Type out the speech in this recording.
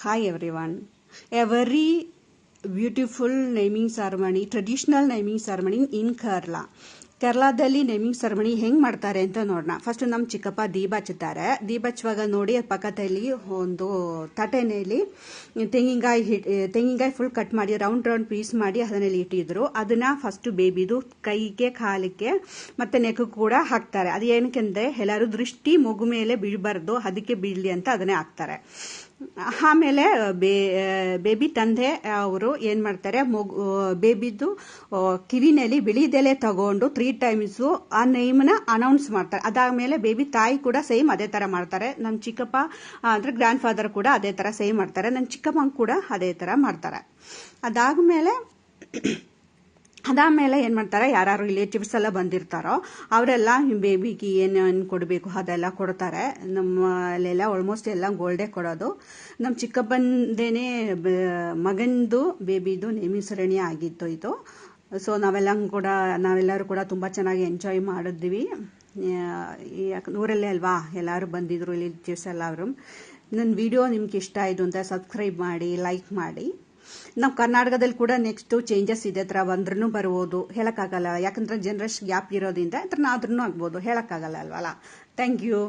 Hi everyone. A very beautiful naming ceremony, traditional naming ceremony in Kerala. ಕೇರಳದಲ್ಲಿ naming ceremony ಹೆಂಗ್ ಮಾಡ್ತಾರೆ ಅಂತ ನೋಡೋಣ. ಫಸ್ಟ್ ನಮ್ಮ ಚಿಕ್ಕಪ್ಪ ದೀಪ ಹಚ್ಚುತ್ತಾರೆ. ದೀಪ ಹಚ್ಚುವಾಗ ನೋಡಿ ಪಕ್ಕದಲ್ಲಿ ಒಂದು ತಟ್ಟೆನಲ್ಲಿ ತೆಂಗಿನಕಾಯಿ ಫುಲ್ ಕಟ್ ಮಾಡಿ ರೌಂಡ್ ಪೀಸ್ ಮಾಡಿ ಅದನ್ನಲ್ಲಿ ಇಟ್ಟಿದ್ರು. ಅದನ್ನ ಫಸ್ಟ್ ಬೇಬಿದು ಕೈಗೆ ಕಾಲಿಗೆ ಮತ್ತೆ ನೆಕ್ಕು ಕೂಡ ಹಾಕ್ತಾರೆ. ಅದು ಏನಕ್ಕೆಂದ್ರೆ ಎಲ್ಲರೂ ದೃಷ್ಟಿ ಮಗು ಮೇಲೆ ಬೀಳಬಾರ್ದು, ಅದಕ್ಕೆ ಬೀಳಲಿ ಅಂತ ಅದನ್ನೇ ಹಾಕ್ತಾರೆ. ಆಮೇಲೆ ಬೇಬಿ ತಂದೆ ಅವರು ಏನ್ ಮಾಡ್ತಾರೆ, ಬೇಬಿದು ಕಿವಿನಲ್ಲಿ ಬಿಳಿದೆಲೆ ತಗೊಂಡು 3 times ಆ ನೇಮ್ನ ಅನೌನ್ಸ್ ಮಾಡ್ತಾರೆ. ಅದಾದ್ಮೇಲೆ ಬೇಬಿ ತಾಯಿ ಕೂಡ ಸೇಮ್ ಅದೇ ತರ ಮಾಡ್ತಾರೆ. ನಮ್ಮ ಚಿಕ್ಕಪ್ಪ ಅಂದ್ರೆ ಗ್ರ್ಯಾಂಡ್ ಫಾದರ್ ಕೂಡ ಅದೇ ತರ ಸೇಮ್ ಮಾಡ್ತಾರೆ. ನನ್ನ ಚಿಕ್ಕಮ್ಮ ಕೂಡ ಅದೇ ತರ ಮಾಡ್ತಾರೆ. ಅದಾದ್ಮೇಲೆ ಏನ್ ಮಾಡ್ತಾರೆ, ಯಾರು ರಿಲೇಟಿವ್ಸ್ ಎಲ್ಲ ಬಂದಿರ್ತಾರೋ ಅವರೆಲ್ಲ ಬೇಬಿಗೆ ಏನೇನು ಕೊಡಬೇಕು ಅದೆಲ್ಲ ಕೊಡ್ತಾರೆ. ನಮ್ಮಲ್ಲೆಲ್ಲ ಆಲ್ಮೋಸ್ಟ್ ಎಲ್ಲ ಗೋಲ್ಡೇ ಕೊಡೋದು. ನಮ್ಮ ಚಿಕ್ಕಪ್ಪಂದೇನೆ ಮಗಂದು ಬೇಬಿದು ನೇಮಿಂಗ್ ಸೆರೆಮನಿ ಆಗಿತ್ತು ಇದು. ಸೊ ನಾವೆಲ್ಲರೂ ಕೂಡ ತುಂಬಾ ಚೆನ್ನಾಗಿ ಎಂಜಾಯ್ ಮಾಡಿದ್ವಿ. ಊರಲ್ಲೇ ಅಲ್ವಾ ಎಲ್ಲರೂ ಬಂದಿದ್ರು ರಿಲೇಟಿವ್ಸ್ ಎಲ್ಲರೂ. ನನ್ನ ವಿಡಿಯೋ ನಿಮ್ಗೆ ಇಷ್ಟ ಆಯ್ತು ಅಂತ ಸಬ್ಸ್ಕ್ರೈಬ್ ಮಾಡಿ, ಲೈಕ್ ಮಾಡಿ. ನಾವು ಕರ್ನಾಟಕದಲ್ಲಿ ಕೂಡ ನೆಕ್ಸ್ಟ್ ಚೇಂಜಸ್ ಇದೆ ತರ ಬಂದ್ರೂ ಬರ್ಬೋದು, ಹೇಳಕ್ಕಾಗಲ್ಲ. ಯಾಕಂದ್ರೆ ಜನರೇಷನ್ ಗ್ಯಾಪ್ ಇರೋದ್ರಿಂದ ಆದ್ರೂ ಆಗ್ಬೋದು, ಹೇಳಕ್ಕಾಗಲ್ಲ ಅಲ್ವಲ್ಲ. Thank you.